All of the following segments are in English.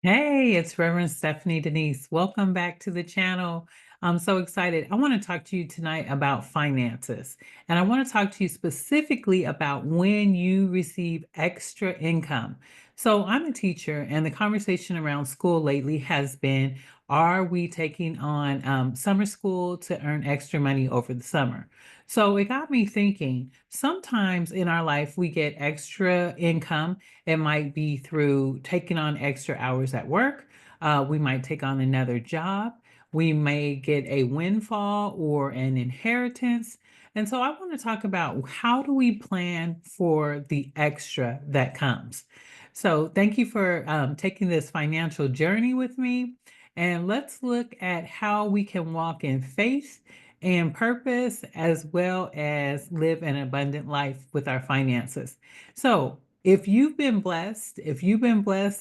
Hey, it's Reverend Stephanie Denise. Welcome back to the channel. I'm so excited. I want to talk to you tonight about finances. And I want to talk to you specifically about when you receive extra income. So I'm a teacher, and the conversation around school lately has been, are we taking on summer school to earn extra money over the summer? So it got me thinking, sometimes in our life, we get extra income. It might be through taking on extra hours at work. We might take on another job. We may get a windfall or an inheritance. And so I want to talk about, how do we plan for the extra that comes? So thank you for taking this financial journey with me. And let's look at how we can walk in faith and purpose, as well as live an abundant life with our finances. So if you've been blessed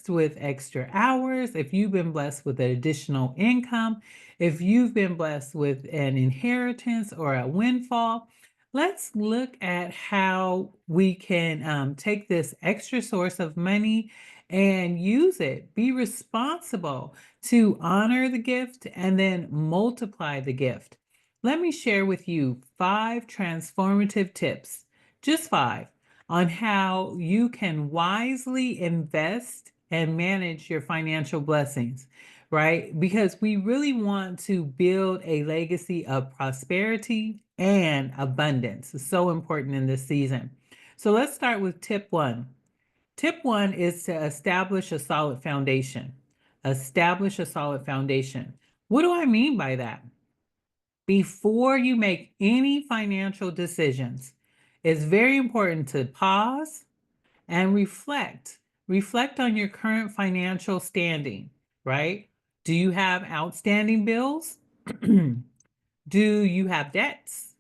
with extra hours, if you've been blessed with additional income, if you've been blessed with an inheritance or a windfall, let's look at how we can take this extra source of money and use it. Be responsible to honor the gift and then multiply the gift. Let me share with you 5 transformative tips, just 5, on how you can wisely invest and manage your financial blessings, right? Because we really want to build a legacy of prosperity and abundance. It's so important in this season. So let's start with tip 1. Tip 1 is to establish a solid foundation. Establish a solid foundation. What do I mean by that? Before you make any financial decisions, it's very important to pause and reflect. Reflect on your current financial standing, right? Do you have outstanding bills? Do you have debts?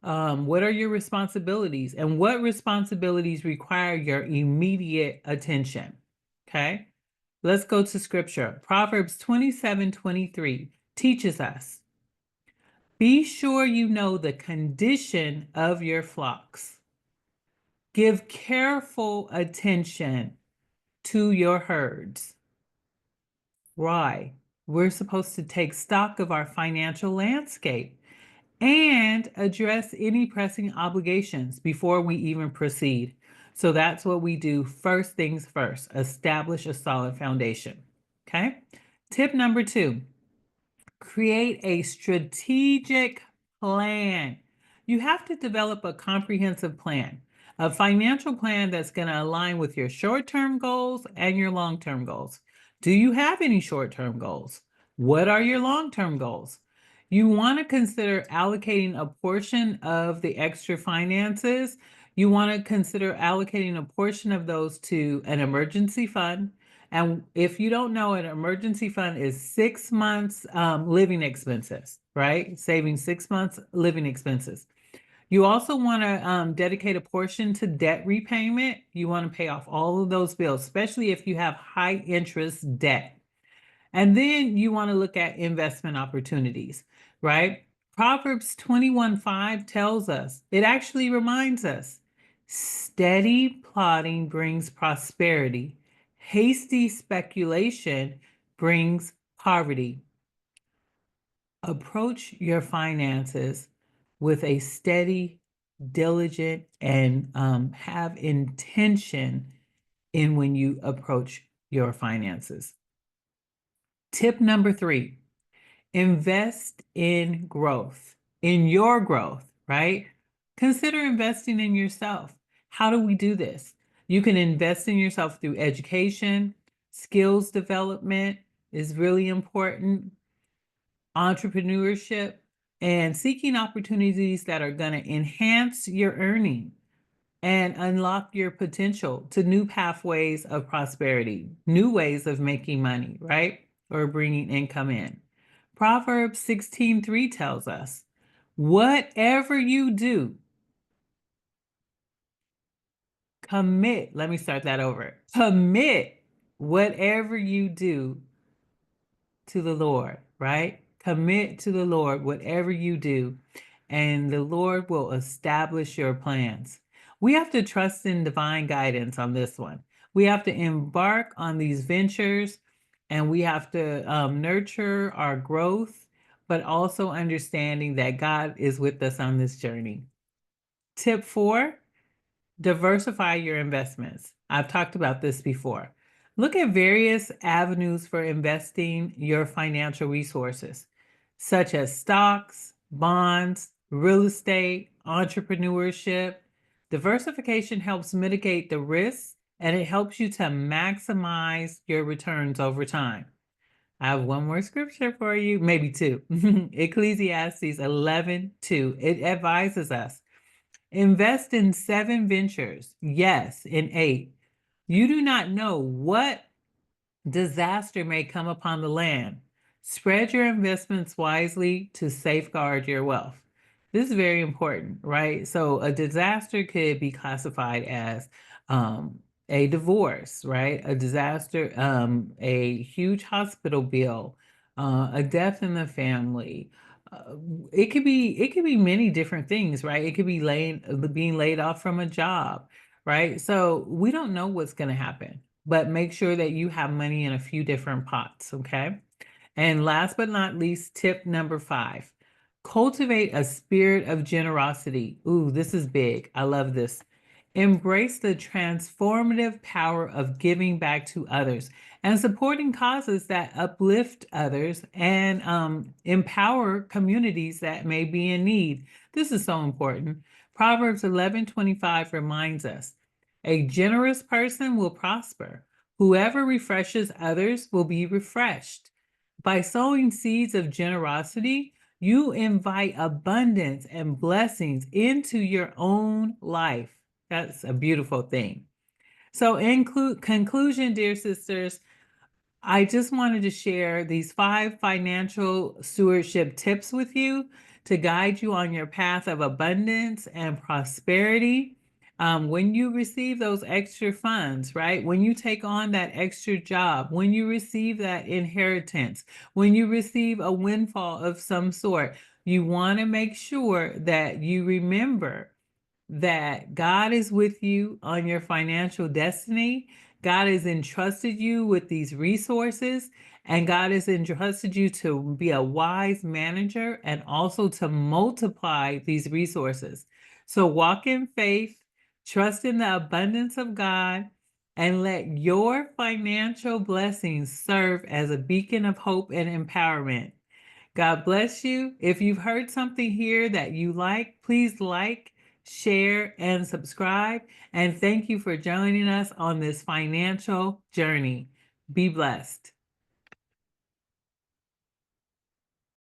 What are your responsibilities? And what responsibilities require your immediate attention? Okay, let's go to scripture. Proverbs 27:23 teaches us, be sure you know the condition of your flocks. Give careful attention to your herds. Why? We're supposed to take stock of our financial landscape and address any pressing obligations before we even proceed. So that's what we do. First things first, establish a solid foundation. Okay. Tip number 2, create a strategic plan. You have to develop a comprehensive plan, a financial plan that's going to align with your short-term goals and your long-term goals. Do you have any short-term goals? What are your long-term goals? You want to consider allocating a portion of the extra finances. You want to consider allocating a portion of those to an emergency fund. And if you don't know, an emergency fund is 6 months living expenses, right? Saving 6 months living expenses. You also want to dedicate a portion to debt repayment. You want to pay off all of those bills, especially if you have high interest debt. And then you want to look at investment opportunities, right? Proverbs 21:5 tells us, it actually reminds us, steady plotting brings prosperity. Hasty speculation brings poverty. Approach your finances with a steady, diligent, and have intention in when you approach your finances. Tip number 3, invest in growth, in your growth, right? Consider investing in yourself. How do we do this? You can invest in yourself through education, skills development is really important, entrepreneurship, and seeking opportunities that are going to enhance your earning and unlock your potential to new pathways of prosperity, new ways of making money, right? Or bringing income in. Proverbs 16:3 tells us, whatever you do, commit. Let me start that over. Commit whatever you do to the Lord, right? Commit to the Lord whatever you do, and the Lord will establish your plans. We have to trust in divine guidance on this one. We have to embark on these ventures, and we have to nurture our growth, but also understanding that God is with us on this journey. Tip 4, diversify your investments. I've talked about this before. Look at various avenues for investing your financial resources, such as stocks, bonds, real estate, entrepreneurship. Diversification helps mitigate the risks, and it helps you to maximize your returns over time. I have one more scripture for you, maybe two. Ecclesiastes 11:2. It advises us, invest in 7 ventures, yes, in 8. You do not know what disaster may come upon the land. Spread your investments wisely to safeguard your wealth. This is very important, right? So a disaster could be classified as um, a divorce, right? A disaster, a huge hospital bill, a death in the family. Uh, it could be many different things, right? It could be being laid off from a job, right? So we don't know what's going to happen, but make sure that you have money in a few different pots, okay? And last but not least, tip number 5, cultivate a spirit of generosity. Ooh, this is big. I love this. Embrace the transformative power of giving back to others and supporting causes that uplift others and empower communities that may be in need. This is so important. Proverbs 11:25 reminds us, a generous person will prosper. Whoever refreshes others will be refreshed. By sowing seeds of generosity, you invite abundance and blessings into your own life. That's a beautiful thing. So, in conclusion, dear sisters, I just wanted to share these 5 financial stewardship tips with you to guide you on your path of abundance and prosperity. When you receive those extra funds, right? When you take on that extra job, when you receive that inheritance, when you receive a windfall of some sort, you want to make sure that you remember that God is with you on your financial destiny. God has entrusted you with these resources, and God has entrusted you to be a wise manager and also to multiply these resources. So walk in faith, trust in the abundance of God, and let your financial blessings serve as a beacon of hope and empowerment. God bless you. If you've heard something here that you please like, share, and subscribe. And thank you for joining us on this financial journey. Be blessed.